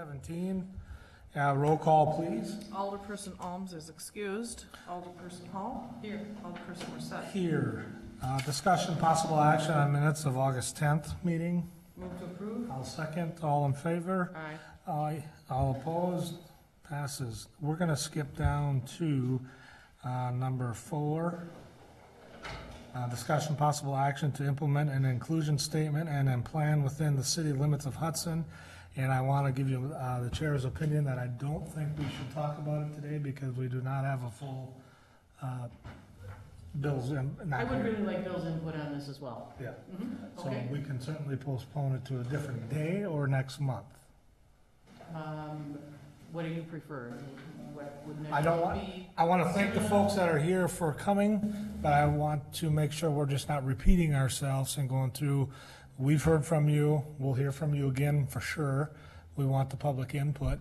17. Roll call, please. Alderperson Alms is excused. Alderperson Hall? Here. Alderperson Morset? Here. Discussion, possible action on minutes of August 10th meeting. Move to approve? I'll second. All in favor? Aye. Aye. All opposed? Passes. We're going to skip down to number 4. Discussion, possible action to implement an inclusion statement and then plan within the city limits of Hudson. And I want to give you the chair's opinion that I don't think we should talk about it today because we do not have a full Bill's. I would really like Bill's input on this as well. Yeah. Mm-hmm. So Okay. we can certainly postpone it to a different day or next month. What do you prefer? What would next I don't month want, be? I want to thank the folks that are here for coming, but I want to make sure we're just not repeating ourselves and going through. We've heard from you. We'll hear from you again for sure. We want the public input,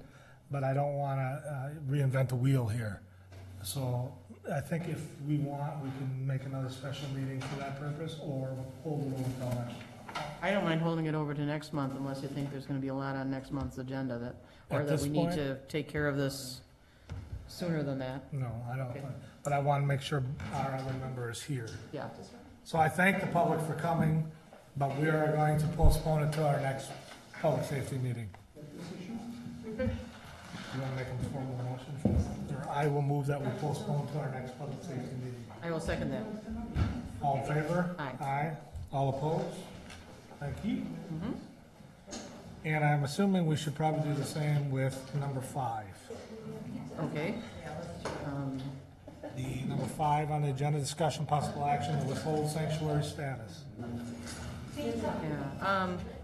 but I don't want to reinvent the wheel here. So I think if we want, we can make another special meeting for that purpose or hold it over until next. I don't mind holding it over to next month unless you think there's gonna be a lot on next month's agenda that, or At that this we need point? to take care of this sooner than that. No, I don't, Okay. but I want to make sure our other member is here. Yeah. So I thank the public for coming, but we are going to postpone it to our next public safety meeting. You want to make a formal motion for that? Or I will move that we postpone to our next public safety meeting. I will second that. All in favor? Aye. Aye. All opposed? Thank you. Mm-hmm. And I'm assuming we should probably do the same with number 5. Okay. The number 5 on the agenda, discussion possible action to withhold sanctuary status.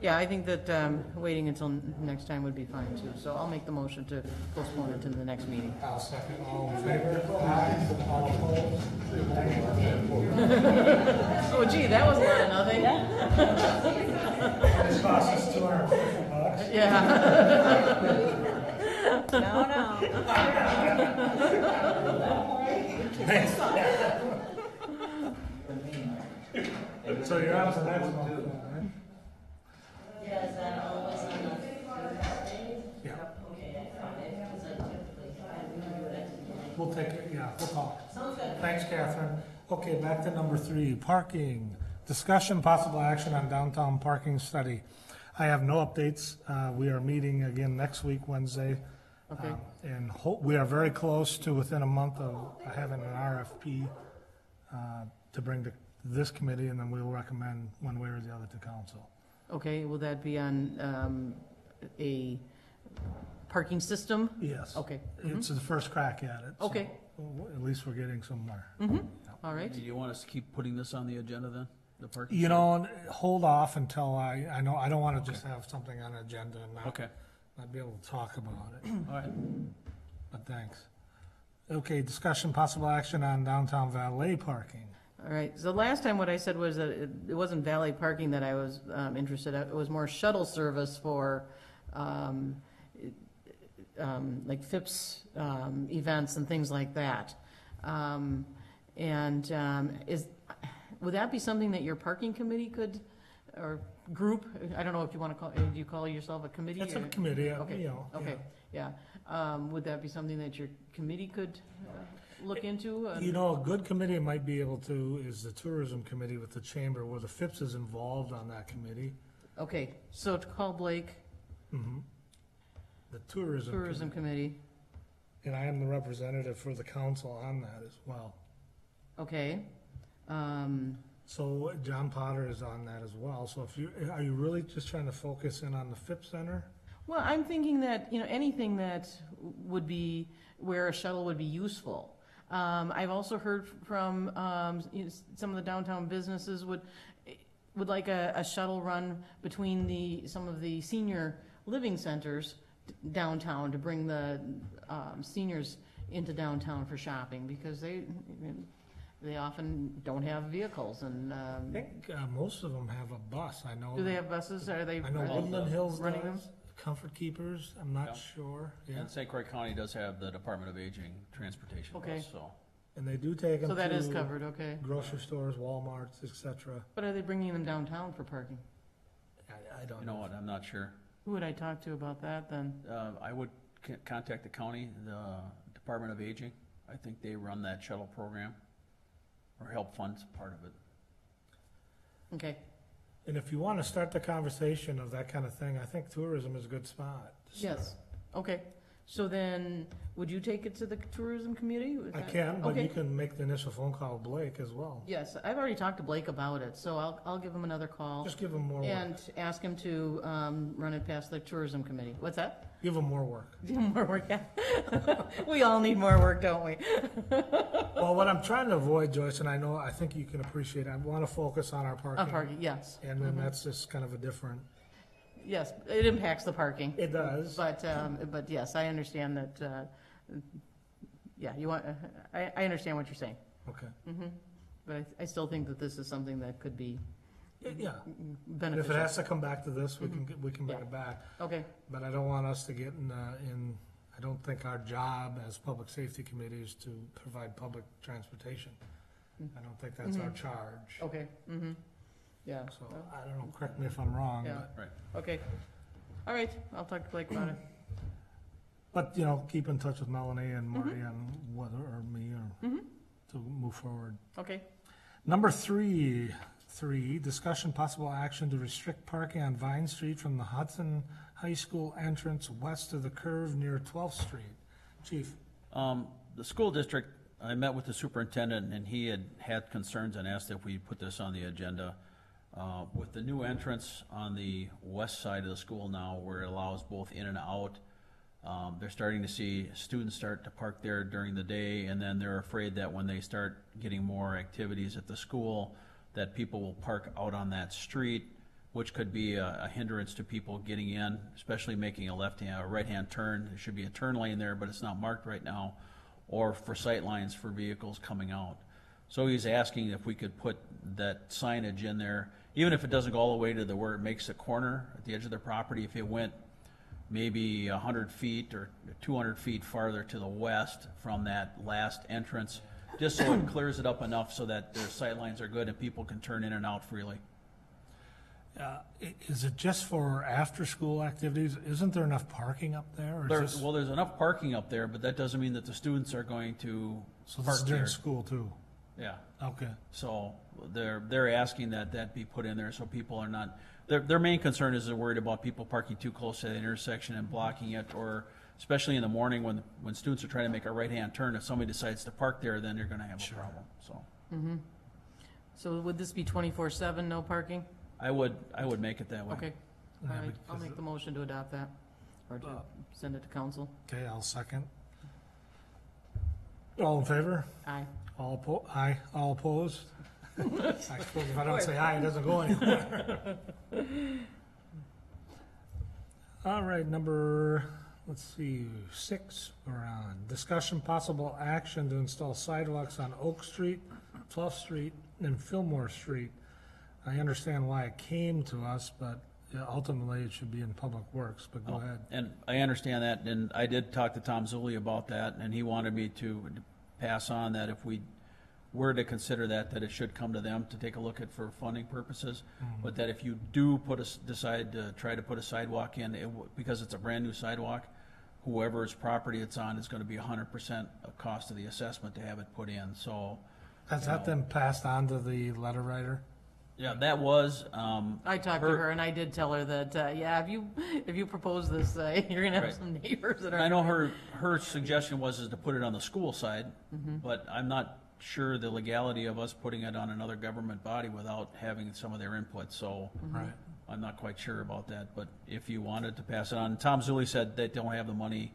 Yeah, I think that waiting until next time would be fine too. So I'll make the motion to postpone it to the next meeting. I'll second. All in favor? Aye. All opposed? Oh gee, that was a lot of nothing. This costs us $250. Yeah. No. So you're on to the next one, right? Yeah, is that always on the Thursday? Yeah. Okay, Friday, because I typically, we do it at the We'll take it, yeah, we'll talk. Sounds good. Thanks, Catherine. Okay, back to number 3, parking. Discussion, possible action on downtown parking study. I have no updates. We are meeting again next week, Wednesday. Okay. And we are very close to within a month of having an RFP to bring to this committee, and then we will recommend one way or the other to council. Okay, will that be on a parking system? Yes. Okay. It's the first crack at it. so Okay. At least we're getting somewhere. Mm-hmm. All right. Do you want us to keep putting this on the agenda then? The parking? You know, hold off until I know, I don't want to just have something on the agenda and Okay, not be able to talk about it, all right. but thanks. Okay, discussion, possible action on downtown valet parking. All right. So last time what I said was that it wasn't valet parking that I was interested in. It was more shuttle service for like FIPS events and things like that. Would that be something that your parking committee could, or group? I don't know if you want to call. Do you call yourself a committee? It's a or- committee, Okay. you know. Okay. Yeah. Would that be something that your committee could look into? You know, a good committee might be able to, is the tourism committee with the chamber, where the FIPS is involved on that committee. Okay. So to call Blake Mhm. The tourism Tourism committee. Committee. And I am the representative for the council on that as well. Okay. So John Potter is on that as well. So are you really just trying to focus in on the FIP Center? Well, I'm thinking that, anything that would be where a shuttle would be useful. I've also heard from some of the downtown businesses would like a shuttle run between some of the senior living centers downtown to bring the seniors into downtown for shopping because they often don't have vehicles and. I think most of them have a bus. I know. Do they have buses? Are they? I know are they Woodland Hills running them? does. Comfort Keepers, I'm not Yeah. sure. Yeah. And St. Croix County does have the Department of Aging transportation Okay. bus, so. And they do take them So that is to covered, okay. grocery stores, Walmarts, etc. But are they bringing them downtown for parking? I don't You know what, I'm not sure. Who would I talk to about that then? I would contact the county, the Department of Aging. I think they run that shuttle program or help fund part of it. Okay, And if you want to start the conversation of that kind of thing, I think tourism is a good spot. yes, okay. So then, would you take it to the tourism committee? Is I that- can, but you Okay. can make the initial phone call with Blake as well. Yes, I've already talked to Blake about it, so I'll give him another call Just give him more work. and ask him to run it past the tourism committee. What's that? Give him more work. More work, yeah. We all need more work, don't we? Well, what I'm trying to avoid, Joyce, and I think you can appreciate, I want to focus on our parking. Parking, yes. And then that's just kind of a different, Yes, it impacts the parking. it does. But yes, I understand that, yeah, you want, I understand what you're saying. Okay, But I still think that this is something that could be yeah. And if it beneficial. has to come back to this, we can bring Yeah. it back. Okay, But I don't want us to get I don't think our job as public safety committee is to provide public transportation. I don't think that's our charge. okay, yeah. So, I don't know, correct me if I'm wrong, Yeah. but, Okay. All right, I'll talk to Blake about it. but, keep in touch with Melanie and Marty on whether, or me, or to move forward. Okay, Number three, discussion possible action to restrict parking on Vine Street from the Hudson High School entrance west of the curve near 12th Street. Chief? The school district, I met with the superintendent, and he had concerns and asked if we put this on the agenda. With the new entrance on the west side of the school now, where it allows both in and out, they're starting to see students start to park there during the day, and then they're afraid that when they start getting more activities at the school, that people will park out on that street, which could be a hindrance to people getting in, especially making a right-hand turn. There should be a turn lane there, but it's not marked right now, or for sight lines for vehicles coming out. So he's asking if we could put that signage in there, even if it doesn't go all the way to where it makes a corner at the edge of their property. If it went maybe 100 feet or 200 feet farther to the west from that last entrance, just so it clears it up enough so that their sight lines are good and people can turn in and out freely. Is it just for after-school activities? Isn't there enough parking up there? Or is this, Well, there's enough parking up there, but that doesn't mean that the students are going to so this park is during there. school too? Yeah. Okay. So they're asking that be put in there so people are not, their main concern is they're worried about people parking too close to the intersection and blocking it, or especially in the morning when students are trying to make a right-hand turn, if somebody decides to park there, then they're gonna have a problem, so. so would this be 24/7, no parking? I would make it that way. Okay, Yeah, all right, I'll because make the motion to adopt that, or to send it to council. Okay, I'll second. All in favor? Aye. Aye, all opposed? I suppose if I don't say aye, it doesn't go anywhere. All right, let's see, 6 we're on. Discussion possible action to install sidewalks on Oak Street, 12th Street, and Fillmore Street. I understand why it came to us, but ultimately it should be in Public Works, but go ahead. And I understand that, and I did talk to Tom Zulli about that, and he wanted me to pass on that if we were to consider that it should come to them to take a look at for funding purposes, but that if you do decide to try to put a sidewalk in, because it's a brand-new sidewalk, whoever's property it's on is gonna be 100% of cost of the assessment to have it put in, so. Has that then passed on to the letter writer? Yeah, that was, I talked to her and I did tell her that, yeah, if you propose this, you're gonna have Right. some neighbors that are. I know her suggestion was to put it on the school side, but I'm not sure the legality of us putting it on another government body without having some of their input, so Right. I'm not quite sure about that, but if you wanted to pass it on, Tom Zulli said they don't have the money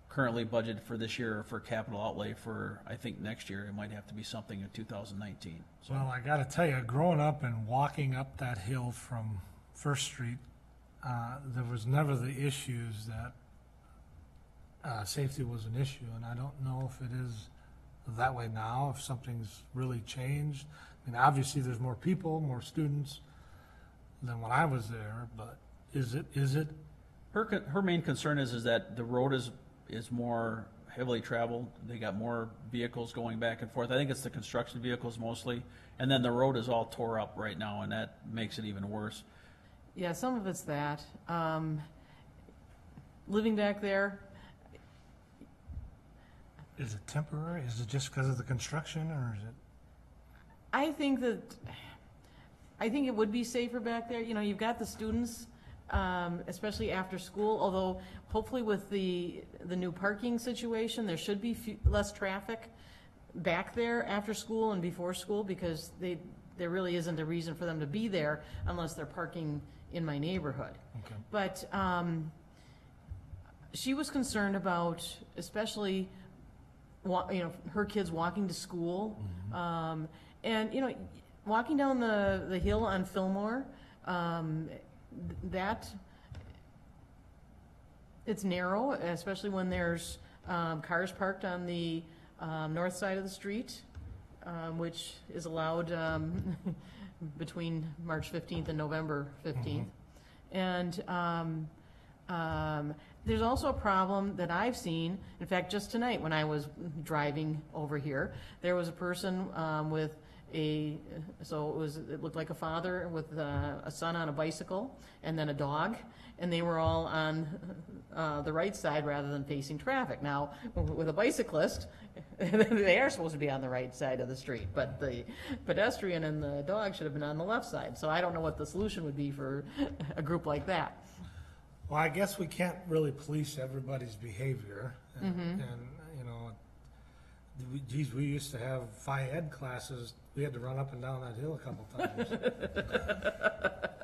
currently budgeted for this year for capital outlay for, I think, next year. It might have to be something in 2019. Well, I gotta tell you, growing up and walking up that hill from First Street, there was never the issues that safety was an issue, and I don't know if it is that way now, if something's really changed. I mean, obviously, there's more people, more students than when I was there, but is it? Her main concern is that the road is more heavily traveled. They got more vehicles going back and forth. I think it's the construction vehicles mostly, and then the road is all tore up right now, and that makes it even worse. Yeah, some of it's that. living back there, Is it temporary? Is it just because of the construction, or is it? I think it would be safer back there. You know, you've got the students, especially after school, although hopefully with the new parking situation, there should be less traffic back there after school and before school, because there really isn't a reason for them to be there unless they're parking in my neighborhood. Okay. But she was concerned about, especially, her kids walking to school. And, walking down the hill on Fillmore, it's narrow, especially when there's cars parked on the north side of the street, which is allowed between March 15th and November 15th. And there's also a problem that I've seen. In fact, just tonight when I was driving over here, there was a person with it looked like a father with a son on a bicycle and then a dog, and they were all on the right side rather than facing traffic. Now, with a bicyclist, they are supposed to be on the right side of the street, but the pedestrian and the dog should have been on the left side. So I don't know what the solution would be for a group like that. Well, I guess we can't really police everybody's behavior, and we used to have Phi Ed classes. We had to run up and down that hill a couple times.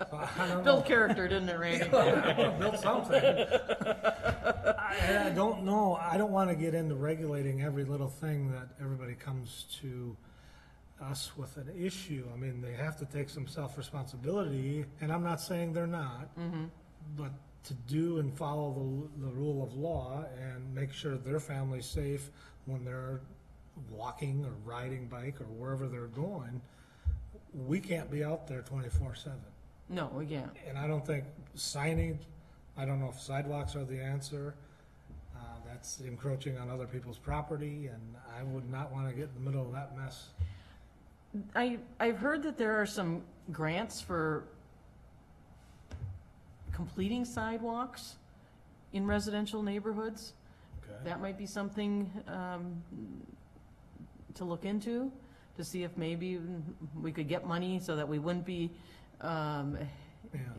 So I don't know. Build character, didn't it, Randy? Build something. I don't know. I don't want to get into regulating every little thing that everybody comes to us with an issue. I mean, they have to take some self-responsibility, and I'm not saying they're not, but to do and follow the rule of law and make sure their family's safe when they're walking or riding bike or wherever they're going, we can't be out there 24/7. No, we can't. And I don't think signage, I don't know if sidewalks are the answer. That's encroaching on other people's property, and I would not want to get in the middle of that mess. I've heard that there are some grants for completing sidewalks in residential neighborhoods. Okay. That might be something to look into, to see if maybe we could get money so that we wouldn't be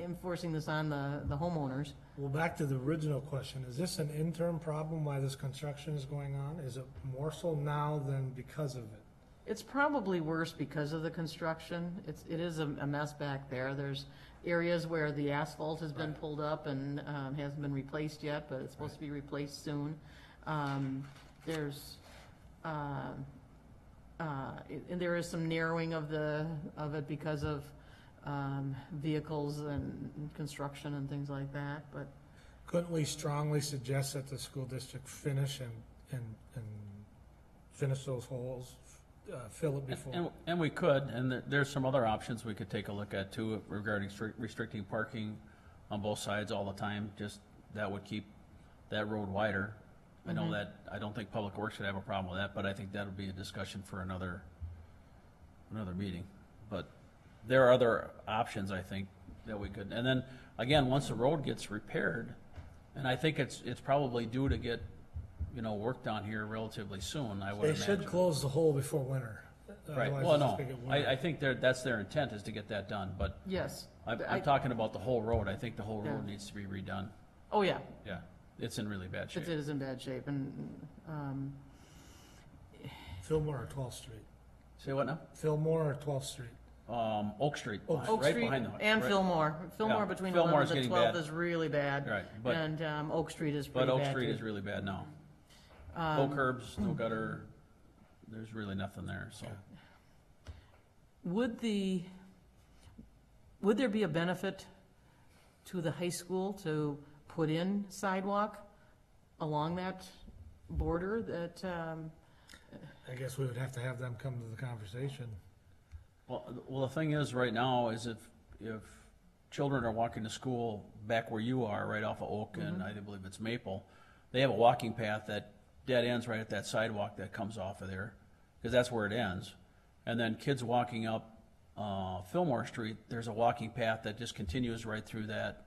enforcing this on the homeowners. Well, back to the original question, is this an interim problem why this construction is going on? Is it more so now than because of it? It's probably worse because of the construction. It is a mess back there. There's areas where the asphalt has been pulled up and hasn't been replaced yet, but it's supposed to be replaced soon. And there is some narrowing of it because of vehicles and construction and things like that, but. Couldn't we strongly suggest that the school district finish and finish those holes, fill it before? And we could, and there's some other options we could take a look at too regarding restricting parking on both sides all the time. Just that would keep that road wider. I know that, I don't think Public Works should have a problem with that, but I think that'll be a discussion for another meeting. But there are other options, I think, that we could, and then, again, once the road gets repaired, and I think it's probably due to get, work down here relatively soon, I would They imagine. should close the hole before winter. Right, Otherwise well, it's no, just gonna get winter. I think that's their intent, is to get that done, but Yes. I'm talking about the whole road. I think the whole road Yeah. needs to be redone. Oh, yeah. Yeah, it's in really bad shape. It is in bad shape, and Fillmore or 12th Street? Say what now? Fillmore or 12th Street? Oak Street. Oak Oak right Street behind the, and right- Fillmore. Fillmore Yeah, between Fillmore's 11th and getting 12th bad. is really bad. Right, but And Oak Street is pretty Oak bad, Street too. is really bad now. No curbs, no gutter. There's really nothing there. So Would there be a benefit to the high school to put in sidewalk along that border that, I guess we would have to have them come to the conversation. well, the thing is, right now, is if children are walking to school back where you are, right off of Oak, and I believe it's Maple, they have a walking path that dead ends right at that sidewalk that comes off of there, because that's where it ends. And then kids walking up Fillmore Street, there's a walking path that just continues right through that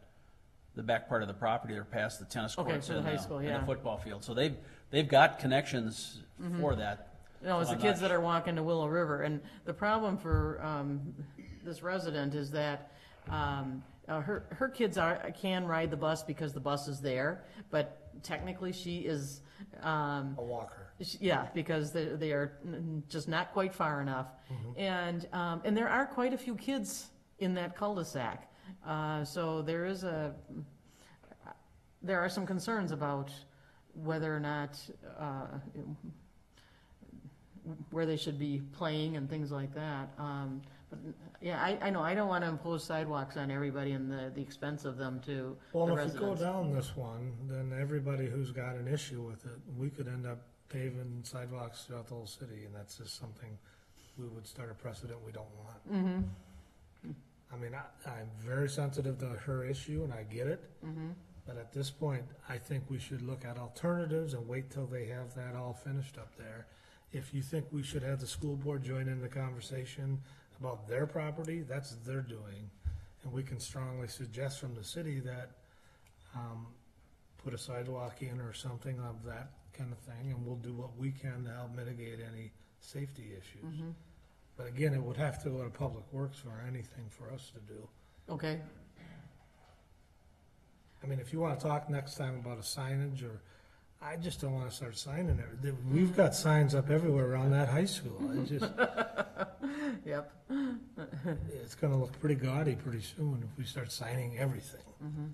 the back part of the property, or past the tennis Okay, courts for the and high school, and yeah. the football field. So they've got connections for that. No, it's So the I'm kids not that are walking to Willow River, and the problem for this resident is that her kids can ride the bus because the bus is there, but technically she is, A walker. yeah, because they are just not quite far enough. And there are quite a few kids in that cul-de-sac. So there are some concerns about whether or not, where they should be playing and things like that. But yeah, I know, I don't want to impose sidewalks on everybody and the expense of them to the Well, if we go residents. down this one, then everybody who's got an issue with it, we could end up paving sidewalks throughout the whole city, and that's just something we would start a precedent we don't want. Mm-hmm, I mean, I'm very sensitive to her issue, and I get it, mm-hmm. but at this point, I think we should look at alternatives and wait till they have that all finished up there. If you think we should have the school board join in the conversation about their property, that's their doing. And we can strongly suggest from the city that, put a sidewalk in or something of that kind of thing, and we'll do what we can to help mitigate any safety issues. Mm-hmm. But again, it would have to go to Public Works for anything for us to do. Okay, I mean, if you wanna talk next time about a signage, or, I just don't wanna start signing it. We've got signs up everywhere around that high school. I just, yep. it's gonna look pretty gaudy pretty soon if we start signing everything. Mm-hmm.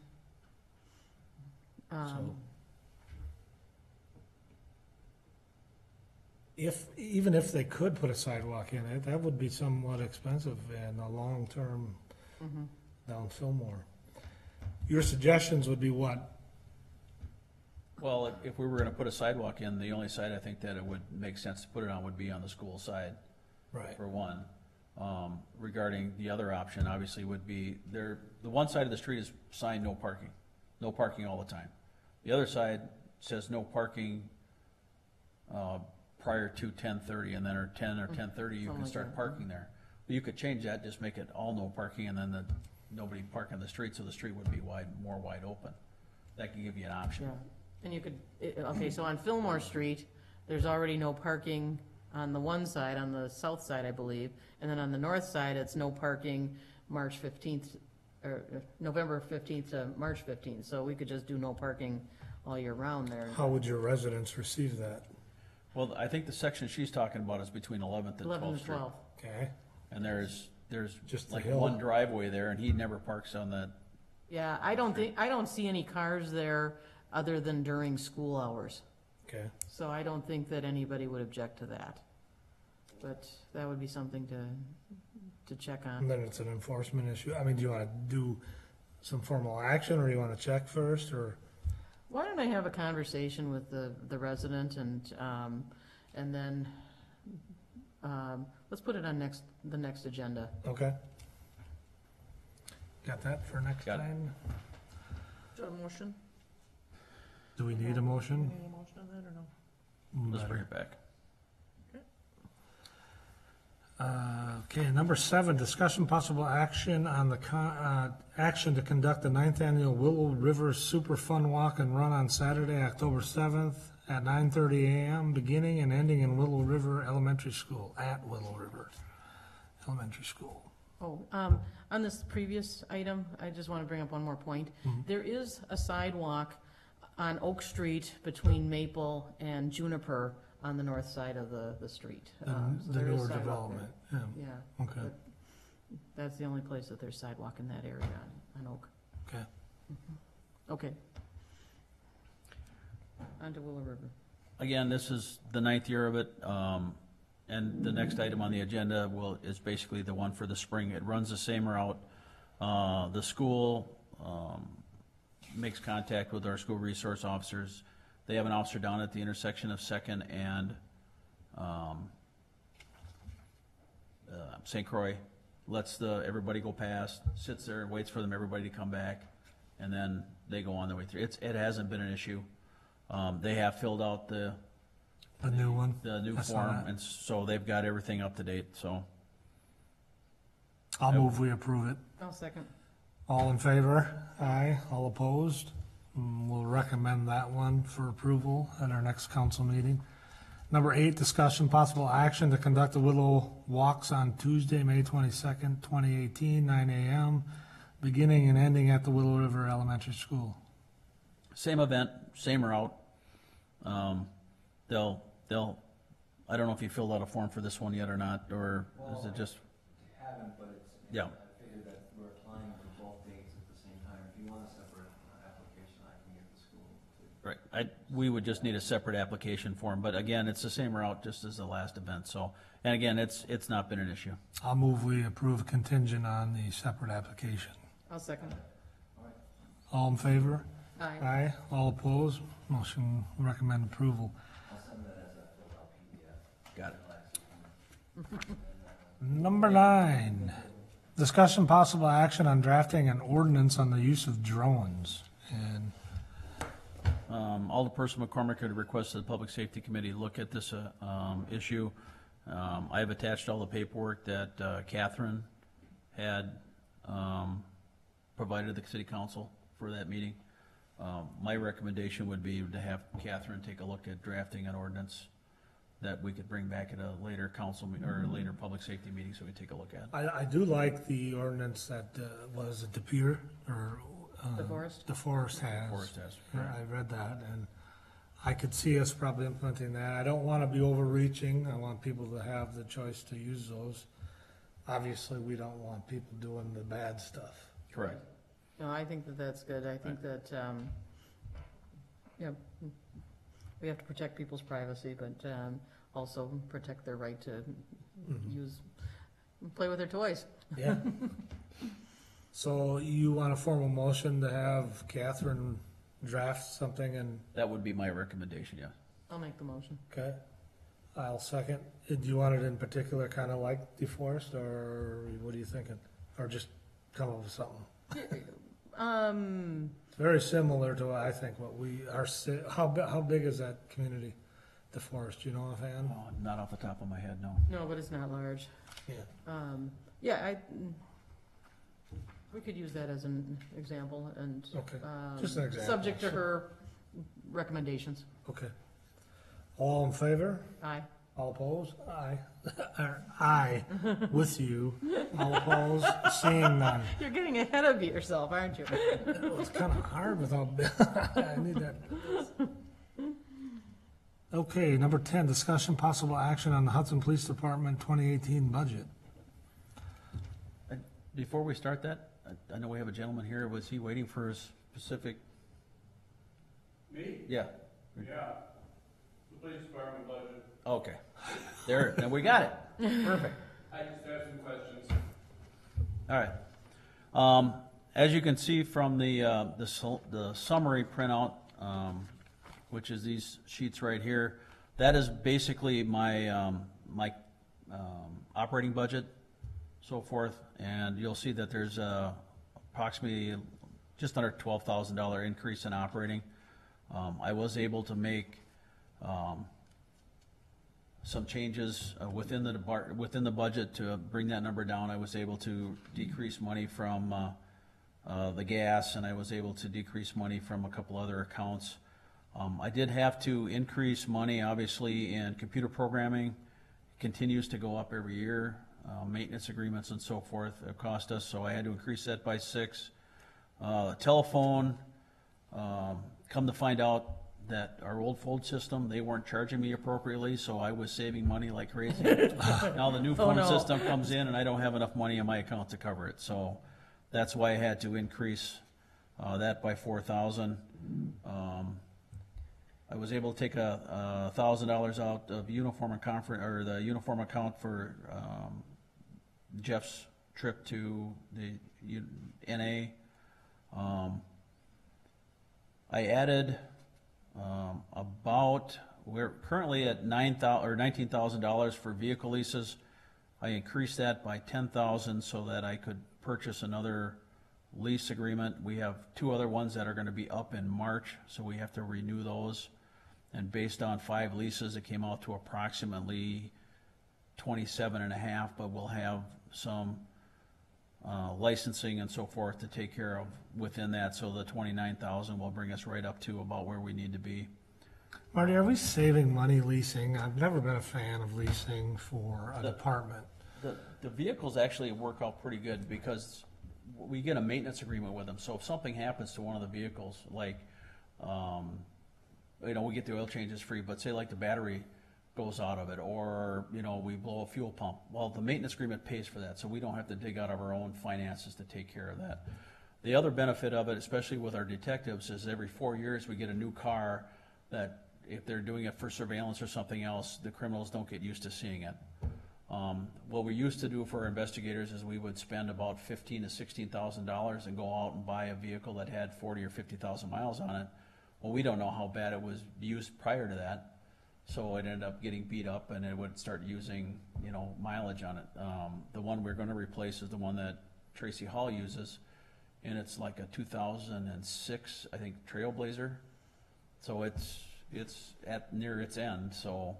So, even if they could put a sidewalk in it, that would be somewhat expensive in the long term Mm-hmm. down Fillmore. Your suggestions would be what? Well, if we were gonna put a sidewalk in, the only side I think that it would make sense to put it on would be on the school side, Right. for one. Regarding the other option, obviously, would be the one side of the street is signed no parking all the time. The other side says no parking, prior to 10:30, and then or 10 or 10:30, you Something can like start that. parking there. But you could change that, just make it all no parking, and then nobody park on the street, so the street would be more wide open. That can give you an option. Yeah, and you could, okay, so on Fillmore Street, there's already no parking on the one side, on the south side, I believe, and then on the north side, it's no parking March 15th, or November 15th to March 15th, so we could just do no parking all year round there. How would your residents receive that? Well, I think the section she's talking about is between 11th and 11 12th to Street. 12. Okay, And there's Just the like hill. one driveway there, and he never parks on that. Yeah, I don't see any cars there other than during school hours, okay. so I don't think that anybody would object to that. But that would be something to check on. And then it's an enforcement issue. I mean, do you wanna do some formal action, or you wanna check first, or? Why don't I have a conversation with the resident and then, let's put it on the next agenda. Okay. Got that for next Got it. time? Do a motion? Do we need a motion? Need a motion on that or no? Let's bring it back. Okay, number 7, discussion possible action on the action to conduct the 9th annual Willow River Super Fun Walk and Run on Saturday, October 7th at 9:30 a.m., beginning and ending in Willow River Elementary School, at Willow River Elementary School. Oh, on this previous item, I just want to bring up one more point. There is a sidewalk on Oak Street between Maple and Juniper on the north side of the street. So The there is newer sidewalk development, there. yeah, Yeah, okay, that's the only place that there's sidewalk in that area on Oak. okay. Okay. On to Willow River. Again, this is the 9th year of it, and the next item on the agenda is basically the one for the spring. It runs the same route. The school makes contact with our school resource officers. They have an officer down at the intersection of Second and St. Croix, lets everybody go past, sits there and waits for everybody to come back, and then they go on their way through. It hasn't been an issue. They have filled out the new one? new I saw form, that. and so they've got everything up to date, so. I'll move we approve it. I'll second. All in favor? Aye. All opposed? We'll recommend that one for approval at our next council meeting. Number 8, discussion possible action to conduct the Willow Walks on Tuesday, May 22nd, 2018, 9 a.m., beginning and ending at the Willow River Elementary School. Same event, same route. They'll, I don't know if you filled out a form for this one yet or not, or is it just, Haven't, but it's, yeah, I figured that we're applying for both dates at the same time. If you want a separate application, I can get the school to. right. We would just need a separate application form, but again, it's the same route just as the last event, so, and again, it's not been an issue. I'll move we approve contingent on the separate application. I'll second. All in favor? Aye. Aye. All opposed? Motion recommend approval. I'll send that as a filled out PDF. Got it. Number 9, discussion possible action on drafting an ordinance on the use of drones. And Alderperson McCormick had requested the Public Safety Committee look at this issue. I have attached all the paperwork that Catherine had provided the city council for that meeting. My recommendation would be to have Catherine take a look at drafting an ordinance that we could bring back at a later council or a later public safety meeting so we take a look at. I do like the ordinance that, was it DePere or? DeForest? DeForest has. Forest has, Yeah, I read that, and I could see us probably implementing that. I don't want to be overreaching. I want people to have the choice to use those. Obviously, we don't want people doing the bad stuff. Correct. No, I think that that's good. I think that, yeah, we have to protect people's privacy, but also protect their right to play with their toys. Yeah. So you want a formal motion to have Catherine draft something and, That would be my recommendation, yeah. I'll make the motion. okay? I'll second. Do you want it in particular, kind of like DeForest, or what are you thinking? Or just come up with something? It's very similar to, I think, what we are, how big is that community, DeForest, you know offhand? Oh, not off the top of my head, no. No, but it's not large. Yeah. Yeah, we could use that as an example and. Okay, just an example. Subject to her recommendations. Okay. All in favor? Aye. All opposed? Aye. Aye, with you. All opposed? Seeing none. You're getting ahead of yourself, aren't you? It's kind of hard without, I need that. Okay, number 10, discussion possible action on the Hudson Police Department 2018 budget. Before we start that, I know we have a gentleman here. Was he waiting for a specific? Me? Yeah. Yeah. The police department budget. Okay. There, then we got it. Perfect. I just have some questions. All right. As you can see from the summary printout, which is these sheets right here, that is basically my my operating budget, so forth, and you'll see that there's approximately just under $12,000 increase in operating. I was able to make some changes within the budget to bring that number down. I was able to decrease money from the gas, and I was able to decrease money from a couple other accounts. I did have to increase money, obviously, in computer programming. It continues to go up every year. Maintenance agreements and so forth have cost us, so I had to increase that by 6. Telephone, come to find out that our old phone system, they weren't charging me appropriately, so I was saving money like crazy. Now the new phone no. system comes in and I don't have enough money in my account to cover it, so that's why I had to increase that by $4,000. I was able to take $1,000 out of uniform and conference, or the uniform account for Jeff's trip to the NA. I added we're currently at $19,000 for vehicle leases. I increased that by $10,000 so that I could purchase another lease agreement. We have 2 other ones that are going to be up in March, so we have to renew those. And based on 5 leases, it came out to approximately 27.5, but we'll have some licensing and so forth to take care of within that, so the 29,000 will bring us right up to about where we need to be. Marty, are we saving money leasing? I've never been a fan of leasing for a department. The vehicles actually work out pretty good because we get a maintenance agreement with them, so if something happens to one of the vehicles, like, we get the oil changes free, but say like the battery goes out of it, or, we blow a fuel pump, well, the maintenance agreement pays for that, so we don't have to dig out of our own finances to take care of that. The other benefit of it, especially with our detectives, is every 4 years we get a new car that if they're doing it for surveillance or something else, the criminals don't get used to seeing it. What we used to do for our investigators is we would spend about $15,000 to $16,000 and go out and buy a vehicle that had 40 or 50,000 miles on it. Well, we don't know how bad it was used prior to that, so it ended up getting beat up and it would start using, mileage on it. The one we're going to replace is the one that Tracy Hall uses, and it's like a 2006, I think, Trailblazer. So it's at near its end. So,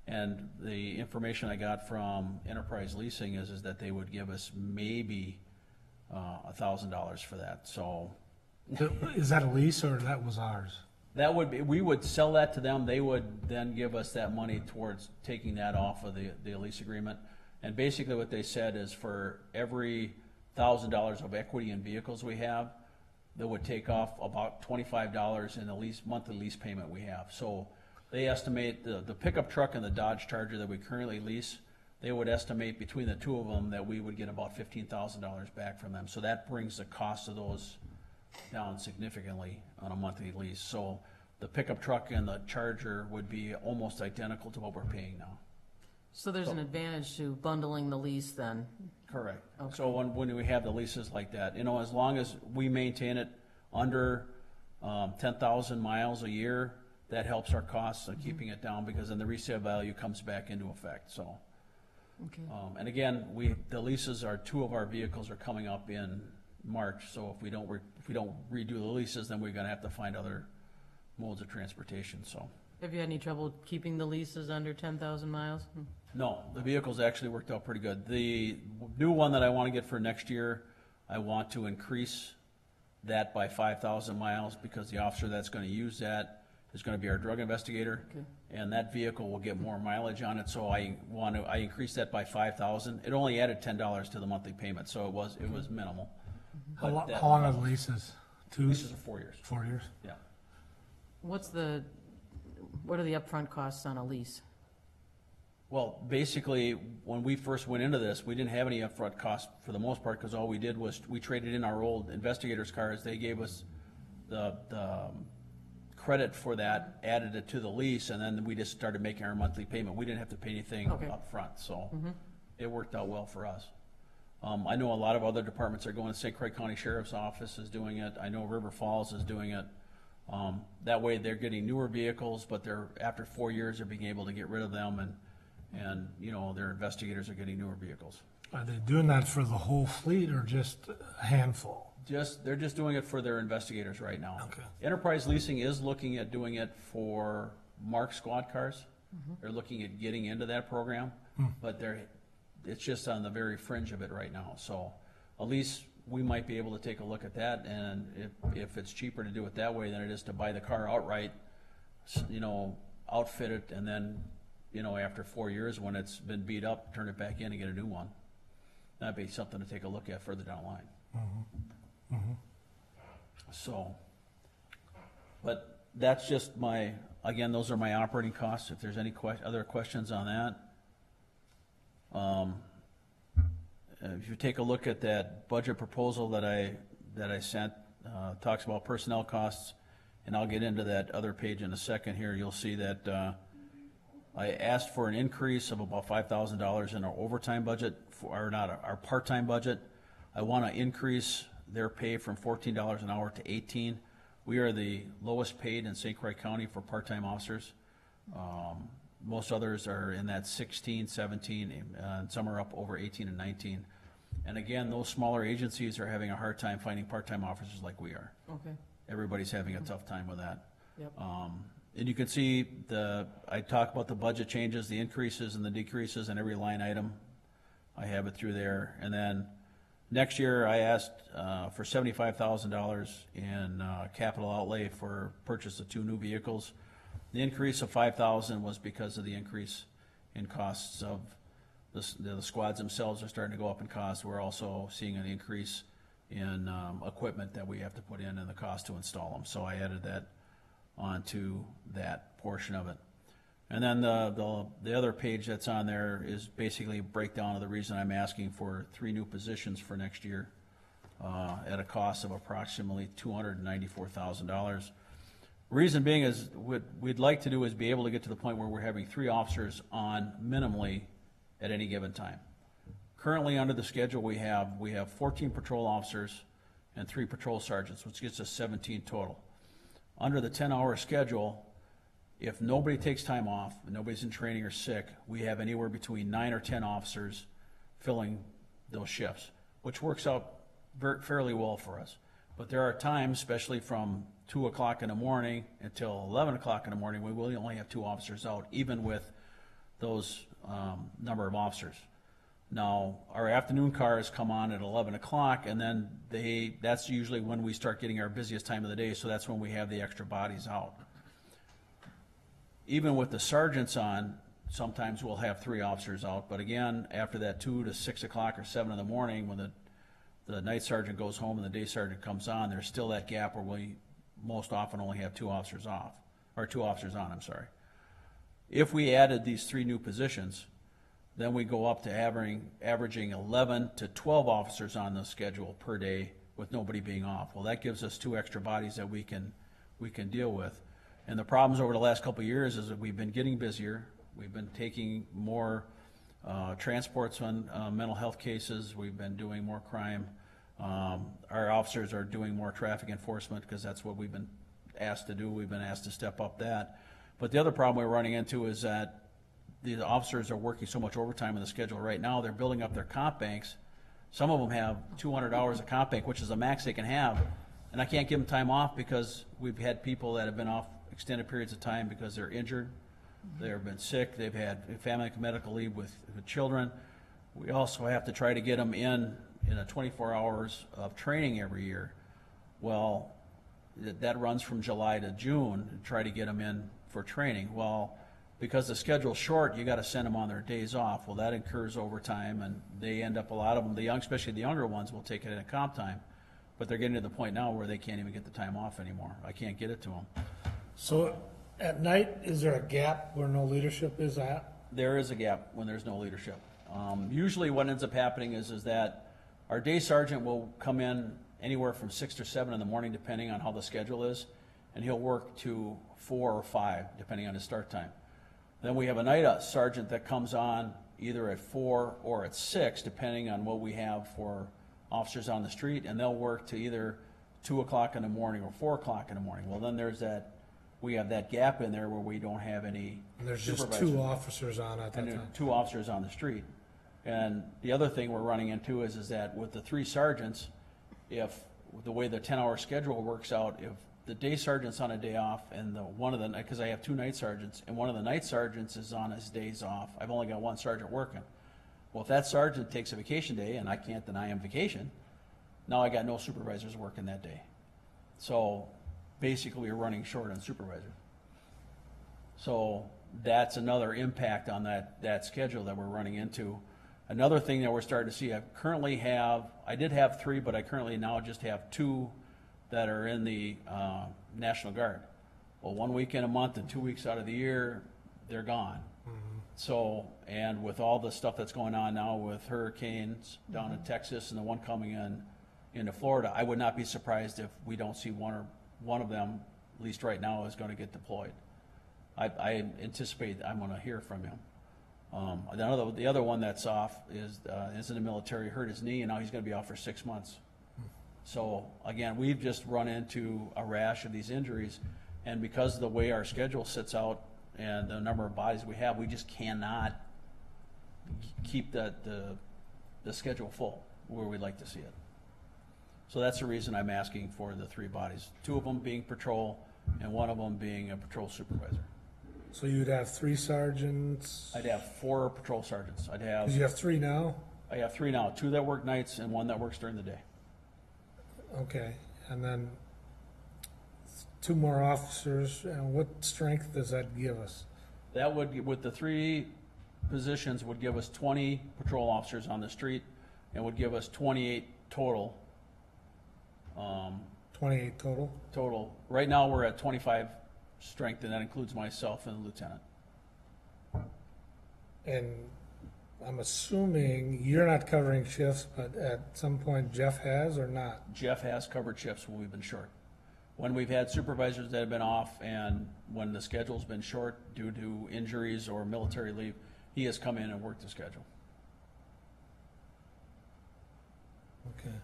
and the information I got from Enterprise Leasing is that they would give us maybe $1,000 for that. So, Is that a lease or that was ours? that would be, we would sell that to them. They would then give us that money towards taking that off of the lease agreement. And basically, what they said is for every $1,000 of equity in vehicles we have, that would take off about $25 in the monthly lease payment we have. So they estimate the pickup truck and the Dodge Charger that we currently lease, they would estimate between the two of them that we would get about $15,000 back from them. So that brings the cost of those down significantly on a monthly lease. So the pickup truck and the Charger would be almost identical to what we're paying now. So there's an advantage to bundling the lease then? Correct. Okay. So when we have the leases like that, as long as we maintain it under 10,000 miles a year, that helps our costs of keeping it down, because then the resale value comes back into effect. So, Okay. and again, the leases are, two of our vehicles are coming up in March. So if we don't redo the leases, then we're going to have to find other modes of transportation. So. Have you had any trouble keeping the leases under 10,000 miles? No, the vehicle's actually worked out pretty good. The new one that I want to get for next year, I want to increase that by 5,000 miles, because the officer that's going to use that is going to be our drug investigator. Okay. And that vehicle will get more mileage on it, so I increased that by 5,000. It only added $10 to the monthly payment, so it was minimal. How But that- long are the leases? Leases are 4 years. 4 years? Yeah. What are the upfront costs on a lease? Well, basically, when we first went into this, we didn't have any upfront costs for the most part, because all we did was we traded in our old investigators' cars. They gave us the credit for that, added it to the lease, and then we just started making our monthly payment. We didn't have to pay anything Okay. upfront, so it worked out well for us. I know a lot of other departments are going. St. Croix County Sheriff's Office is doing it. I know River Falls is doing it. That way, they're getting newer vehicles, but after 4 years, they're being able to get rid of them, and their investigators are getting newer vehicles. Are they doing that for the whole fleet or just a handful? They're just doing it for their investigators right now. Okay. Enterprise Leasing is looking at doing it for marked squad cars. They're looking at getting into that program, but it's just on the very fringe of it right now. So at least we might be able to take a look at that, and if it's cheaper to do it that way than it is to buy the car outright, outfit it, and then, after 4 years, when it's been beat up, turn it back in and get a new one. That'd be something to take a look at further down the line. So, but that's just again, those are my operating costs. If there's any other questions on that. If you take a look at that budget proposal that I sent, talks about personnel costs, and I'll get into that other page in a second here. You'll see that I asked for an increase of about $5,000 in our overtime budget, our part-time budget. I want to increase their pay from $14 an hour to $18. We are the lowest paid in St. Croix County for part-time officers. Most others are in that 16, 17, and some are up over 18 and 19. And again, those smaller agencies are having a hard time finding part-time officers like we are. Okay. Everybody's having a tough time with that. Yep. And you can see I talk about the budget changes, the increases and the decreases in every line item. I have it through there. And then Next year, I asked for $75,000 in capital outlay for purchase of 2 new vehicles. The increase of $5,000 was because of the increase in costs of the squads themselves are starting to go up in cost. We're also seeing an increase in equipment that we have to put in and the cost to install them. So I added that onto that portion of it. And then the other page that's on there is basically a breakdown of the reason I'm asking for 3 new positions for next year at a cost of approximately $294,000. Reason being is what we'd like to do is be able to get to the point where we're having 3 officers on minimally at any given time. Currently under the schedule we have 14 patrol officers and 3 patrol sergeants, which gets us 17 total. Under the 10-hour schedule, if nobody takes time off, and nobody's in training or sick, we have anywhere between 9 or 10 officers filling those shifts, which works out fairly well for us. But there are times, especially from 2 o'clock in the morning until 11 o'clock in the morning, we will only have 2 officers out, even with those number of officers. Now, our afternoon cars come on at 11 o'clock, and then that's usually when we start getting our busiest time of the day, so that's when we have the extra bodies out. Even with the sergeants on, sometimes we'll have 3 officers out, but again, after that 2 to 6 o'clock or 7 in the morning, when the night sergeant goes home and the day sergeant comes on, there's still that gap where we most often only have 2 officers off, or 2 officers on, I'm sorry. If we added these 3 new positions, then we go up to averaging 11 to 12 officers on the schedule per day with nobody being off. Well, that gives us 2 extra bodies that we can deal with. And the problems over the last couple of years is that we've been getting busier. We've been taking more transports on mental health cases. We've been doing more crime. Our officers are doing more traffic enforcement because that's what we've been asked to do. We've been asked to step up that. But the other problem we're running into is that the officers are working so much overtime in the schedule right now, they're building up their comp banks. Some of them have 200 hours of comp bank, which is the max they can have. And I can't give them time off because we've had people that have been off extended periods of time because they're injured, they've been sick, they've had family medical leave with children. We also have to try to get them in a 24 hours of training every year. Well, that runs from July to June to try to get them in for training. Well, because the schedule's short, you got to send them on their days off. Well, that incurs overtime, and they end up, a lot of them, especially the younger ones, will take it in comp time. But they're getting to the point now where they can't even get the time off anymore. I can't get it to them. So at night, is there a gap where no leadership is at? There is a gap when there's no leadership. Usually what ends up happening is that our day sergeant will come in anywhere from 6 or 7 in the morning, depending on how the schedule is, and he'll work to 4 or 5, depending on his start time. Then we have a night sergeant that comes on either at 4 or at 6, depending on what we have for officers on the street, and they'll work to either 2 o'clock in the morning or 4 o'clock in the morning. Well, then we have that gap in there where we don't have any And there's just supervisors. 2 officers on at that And there time. are 2 officers on the street. And the other thing we're running into is that with the 3 sergeants, if the way the 10-hour schedule works out, if the day sergeant's on a day off and because I have 2 night sergeants, and one of the night sergeants is on his days off, I've only got 1 sergeant working. Well, if that sergeant takes a vacation day, and I can't deny him vacation, now I got no supervisors working that day. So basically we're running short on supervisors. So that's another impact on that schedule that we're running into. Another thing that we're starting to see, I did have 3, but I currently now just have 2 that are in the National Guard. Well, 1 weekend a month and 2 weeks out of the year, they're gone. So, and with all the stuff that's going on now with hurricanes down in Texas and the one coming into Florida, I would not be surprised if we don't see one of them, at least right now, is going to get deployed. I anticipate I'm going to hear from him. The other one that's off is in the military, hurt his knee, and now he's going to be off for 6 months. So again, we've just run into a rash of these injuries, and because of the way our schedule sits out and the number of bodies we have, we just cannot keep the schedule full where we'd like to see it. So that's the reason I'm asking for the 3 bodies, 2 of them being patrol and 1 of them being a patrol supervisor. So you'd have 3 sergeants? I'd have 4 patrol sergeants. Because you have 3 now? I have 3 now, 2 that work nights and 1 that works during the day. Okay, and then 2 more officers, and what strength does that give us? That would, with the 3 positions, would give us 20 patrol officers on the street, and would give us 28 total. 28 total? Total. Right now, we're at 25 strength, and that includes myself and the lieutenant. And I'm assuming you're not covering shifts, but at some point Jeff has or not? Jeff has covered shifts when we've been short. When we've had supervisors that have been off, and when the schedule's been short due to injuries or military leave, he has come in and worked the schedule. Okay.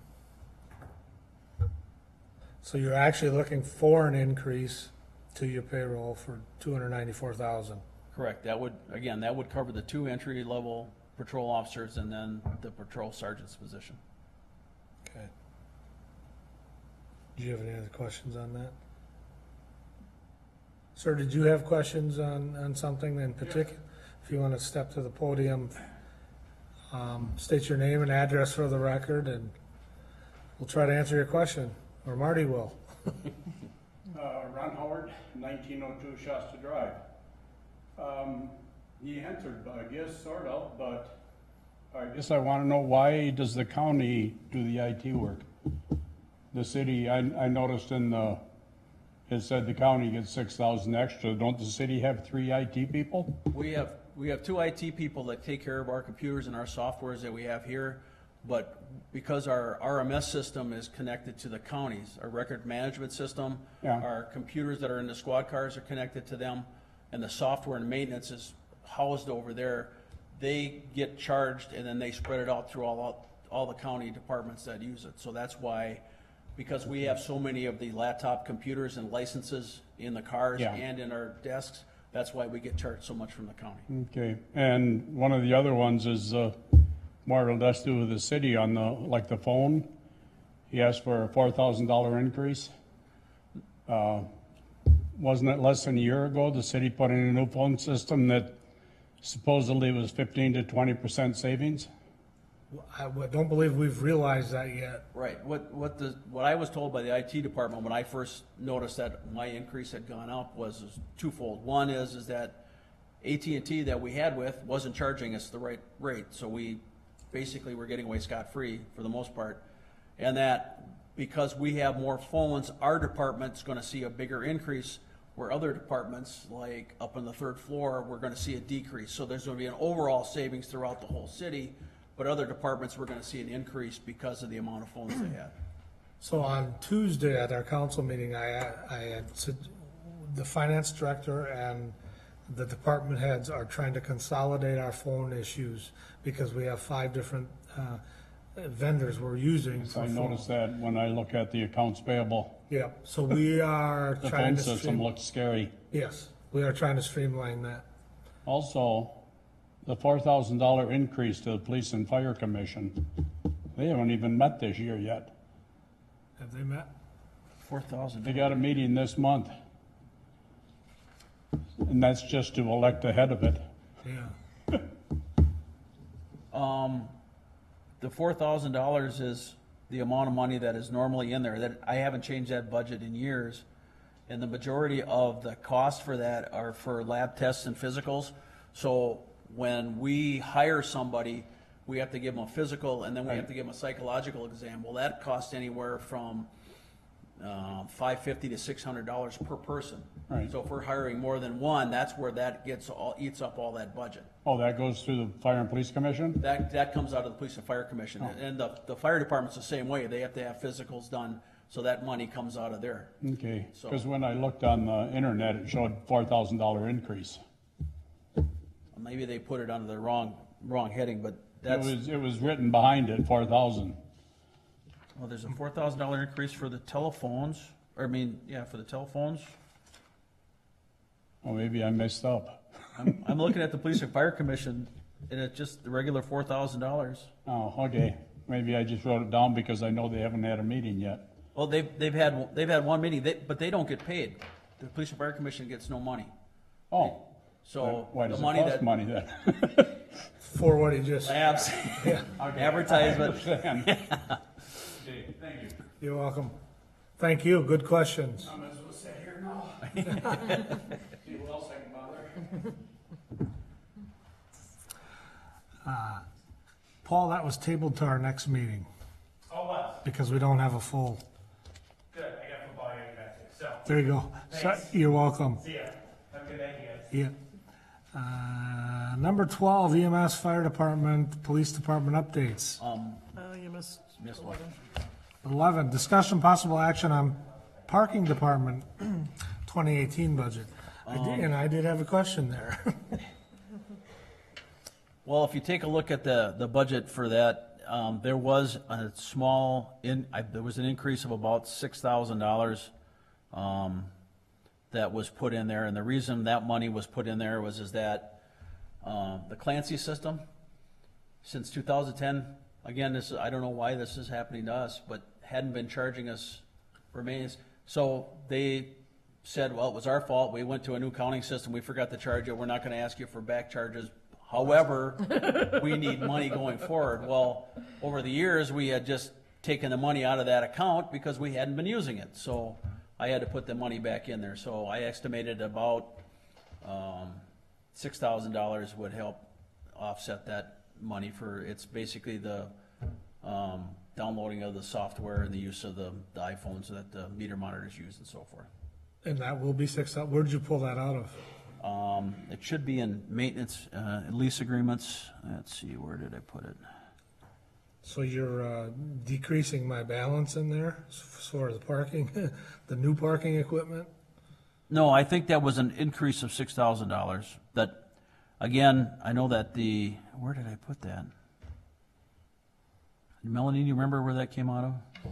So you're actually looking for an increase to your payroll for $294,000? Correct. That would, again, that would cover the 2 entry-level patrol officers and then the patrol sergeant's position. Okay. Do you have any other questions on that? Sir, did you have questions on something in particular? If you want to step to the podium, state your name and address for the record, and we'll try to answer your question, or Marty will. Ron Howard, 1902 Shasta Drive. He answered, I guess, sort of, but I guess I want to know, why does the county do the IT work? The city, I noticed in the, it said the county gets 6,000 extra. Don't the city have 3 IT people? We have 2 IT people that take care of our computers and our softwares that we have here, but because our RMS system is connected to the counties, our record management system, Yeah. our computers that are in the squad cars are connected to them, and the software and maintenance is housed over there, they get charged and then they spread it out through all the county departments that use it. So that's why, because we have so many of the laptop computers and licenses in the cars Yeah. and in our desks, that's why we get charged so much from the county. Okay, and one of the other ones is more or less to do with the city on the, like the phone. He asked for a $4,000 increase. Wasn't it less than a year ago, the city put in a new phone system that supposedly was 15 to 20% savings? I don't believe we've realized that yet. Right. What I was told by the IT department when I first noticed that my increase had gone up was twofold. One is that AT&T that we had with wasn't charging us the right rate, so we basically were getting away scot-free for the most part. And that because we have more phones, our department's going to see a bigger increase, where other departments, like up on the 3rd floor, we're going to see a decrease. So there's going to be an overall savings throughout the whole city, but other departments, we're going to see an increase because of the amount of phones they had. So on Tuesday at our council meeting, I had said the finance director and the department heads are trying to consolidate our phone issues because we have 5 different vendors we're using. So I noticed that when I look at the accounts payable. Yeah, so we are The trying phone to system looks scary. Yes, we are trying to streamline that. Also, the $4,000 increase to the Police and Fire Commission, they haven't even met this year yet. Have they met? 4,000. They got a meeting this month. And that's just to elect the head of it. Yeah. The $4,000 is the amount of money that is normally in there. That I haven't changed that budget in years, and the majority of the costs for that are for lab tests and physicals. So when we hire somebody, we have to give them a physical, and then we have to give them a psychological exam. Well, that costs anywhere from $550 to $600 per person. Right. So if we're hiring more than one, that's where that eats up all that budget. Oh, that goes through the Fire and Police Commission? That comes out of the Police and Fire Commission. And the fire department's the same way. They have to have physicals done, so that money comes out of there. Okay, So- because when I looked on the internet, it showed $4,000 increase. Maybe they put it under the wrong heading, but It was written behind it, 4,000. well, there's a $4,000 increase for the telephones, for the telephones. Well, maybe I messed up. I'm looking at the Police and Fire Commission, and it's just the regular $4,000. Oh, okay. Maybe I just wrote it down because I know they haven't had a meeting yet. Well, they've had one meeting, but they don't get paid. The Police and Fire Commission gets no money. Oh, So why the does it money cost that money then? For what he just, Abs, advertisement. Okay, thank you. you're welcome. Thank you, good questions. I'm as well sit here now. See who else I can bother. Paul, that was tabled to our next meeting Oh, what? because we don't have a full, Good, I got football getting back to, so, there you go. So, Thanks. you're welcome. see ya. Have a good night, you guys. Yeah. Number 12, EMS, Fire Department, Police Department updates. You missed Missed one. 11, discussion possible action on Parking Department 2018 budget. And I did have a question there. Well, if you take a look at the budget for that, there was a small, there was an increase of about $6,000 that was put in there, and the reason that money was put in there is that the Clancy system, since 2010, again, this I don't know why this is happening to us, but hadn't been charging us for maintenance. So they said, well, it was our fault. We went to a new counting system. We forgot to charge you. We're not going to ask you for back charges. However, we need money going forward. Well, over the years, we had just taken the money out of that account because we hadn't been using it. So I had to put the money back in there. So I estimated about $6,000 would help offset that money for, it's basically the downloading of the software and the use of the iPhones that the meter monitors use and so forth. And that will be 6,000, where did you pull that out of? It should be in maintenance, lease agreements. Let's see, where did I put it? So you're decreasing my balance in there as far as the parking, the new parking equipment? No, I think that was an increase of $6,000. That, again, I know that where did I put that? Melanie, do you remember where that came out of? I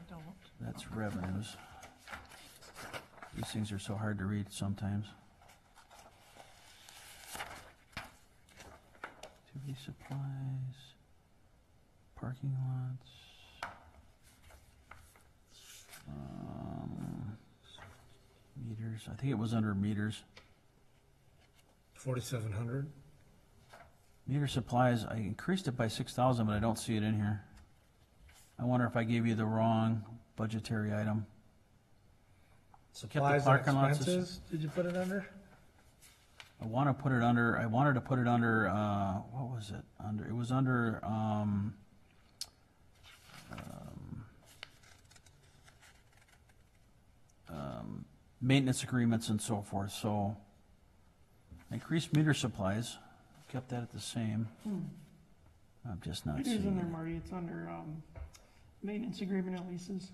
don't. That's revenues. These things are so hard to read sometimes. Activity supplies, parking lots, meters. I think it was under meters. 4,700? Meter supplies, I increased it by 6,000, but I don't see it in here. I wonder if I gave you the wrong budgetary item. Supplies and parking lots as- expenses, did you put it under? I wanted to put it under, what was it? It was under, maintenance agreements and so forth, so increased meter supplies, kept that at the same. I'm just not It is seeing in there, it. Marty, it's under, maintenance agreement and leases,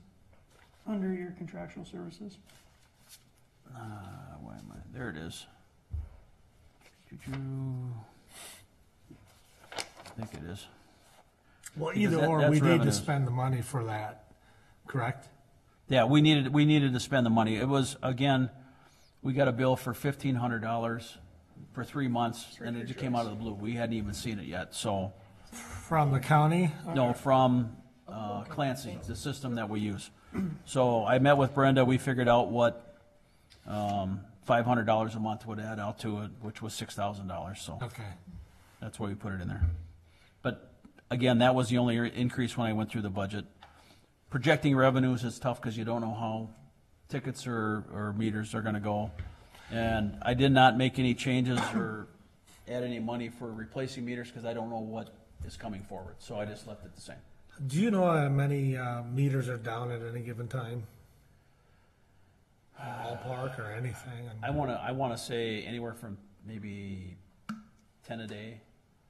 under your contractual services. Why am I, there it is. I think it is. Well, Because either or, that's we need to revenues. spend the money for that, correct? Yeah, we needed to spend the money. It was, again, we got a bill for $1,500 for 3 months, and it just came out of the blue. We hadn't even seen it yet, so, From the county? no, from Clancy, the system that we use. So I met with Brenda, we figured out what $500 a month would add out to it, which was $6,000, so Okay. that's why we put it in there. But again, that was the only increase when I went through the budget. Projecting revenues is tough because you don't know how tickets or meters are gonna go. And I did not make any changes or add any money for replacing meters because I don't know what is coming forward, so I just left it the same. Do you know how many meters are down at any given time? Ballpark or anything? I wanna say anywhere from maybe 10 a day.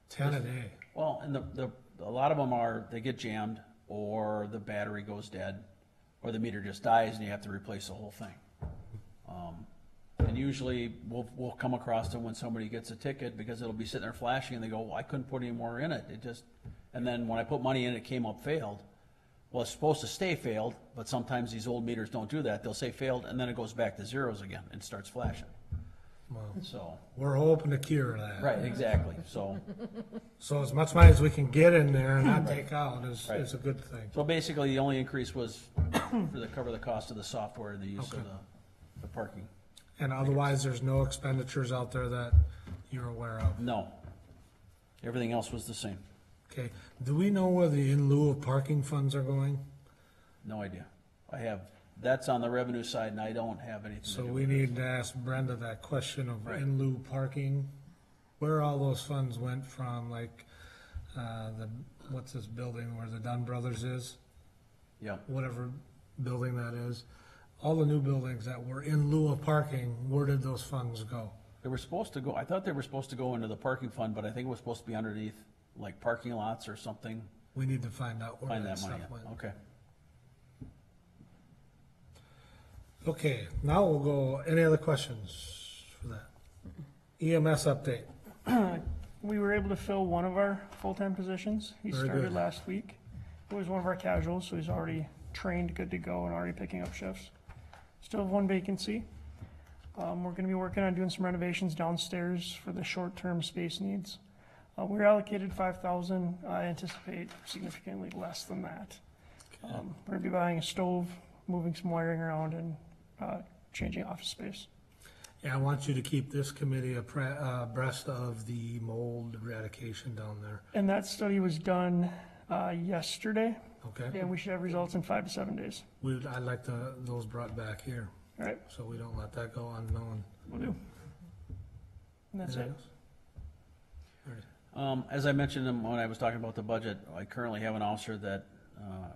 10 a day. Well, and a lot of them they get jammed, or the battery goes dead, or the meter just dies and you have to replace the whole thing. And usually we'll come across it when somebody gets a ticket because it'll be sitting there flashing and they go, well, I couldn't put any more in it. And then when I put money in, it came up failed. Well, it's supposed to stay failed, but sometimes these old meters don't do that. They'll say failed and then it goes back to zeros again and starts flashing. Well, So, we're hoping to cure that. right, exactly. So So as much money as we can get in there and not take out is Right. a good thing. So basically, the only increase was for cover the cost of the software and the use of Okay. the parking. And otherwise, there's no expenditures out there that you're aware of? No. Everything else was the same. Okay, do we know where the in lieu of parking funds are going? No idea. That's on the revenue side, and I don't have anything to So do we with it. need to ask Brenda that question of Right. in lieu parking, where all those funds went from, like, what's this building where the Dunn Brothers is? Yeah. Whatever building that is. All the new buildings that were in lieu of parking, where did those funds go? They were supposed to go, I thought they were supposed to go into the parking fund, but I think it was supposed to be underneath, like, parking lots or something. We need to find out where Find that that money, stuff went. okay. Okay, now we'll go, any other questions for that? EMS update. We were able to fill one of our full-time positions. He Very started good. last week. It was one of our casuals, so he's already trained, good to go, and already picking up shifts. Still have one vacancy. We're gonna be working on doing some renovations downstairs for the short-term space needs. We're allocated 5,000. I anticipate significantly less than that. We're gonna be buying a stove, moving some wiring around, and changing office space. Yeah, I want you to keep this committee abreast of the mold eradication down there, And that study was done yesterday, okay? and we should have results in 5 to 7 days. I'd like those brought back here, All right, so we don't let that go unknown. we'll do. And that's Anything it. else? As I mentioned when I was talking about the budget, I currently have an officer that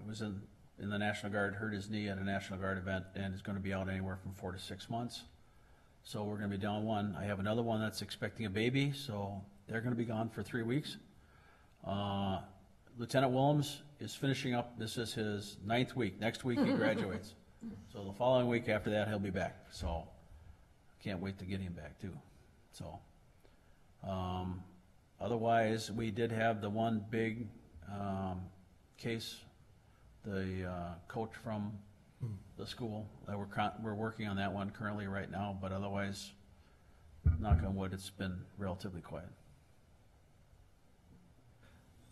was in the National Guard, hurt his knee at a National Guard event, and is going to be out anywhere from 4 to 6 months. So we're going to be down one. I have another one that's expecting a baby, so they're going to be gone for 3 weeks. Lieutenant Williams is finishing up, this is his 9th week. Next week he graduates. So the following week after that, he'll be back. So can't wait to get him back too. So otherwise, we did have the one big case, the coach from the school. We're working on that one currently right now, but otherwise, knock on wood, it's been relatively quiet.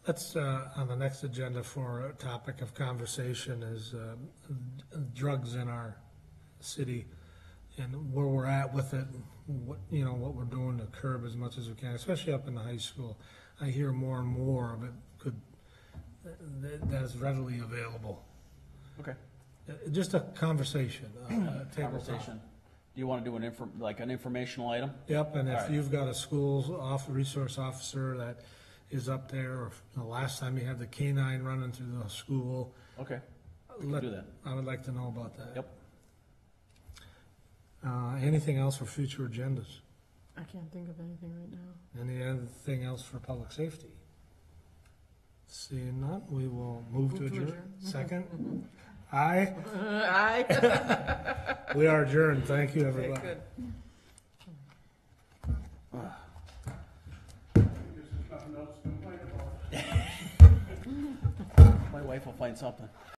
Let's, on the next agenda for a topic of conversation is drugs in our city and where we're at with it, what we're doing to curb as much as we can, especially up in the high school. I hear more and more of it that is readily available. Okay. Just a conversation, table talk. Conversation. Do you want to do an informational item? Yep, and All if right. you've got a school resource officer that is up there, or the last time you had the canine running through the school, Okay, we can do that. I would like to know about that. Yep. Anything else for future agendas? I can't think of anything right now. Anything else for public safety? Seeing none, we will move to adjourn. Second? Aye, Aye. we are adjourned. Thank you, Okay, everybody. good. My wife will find something.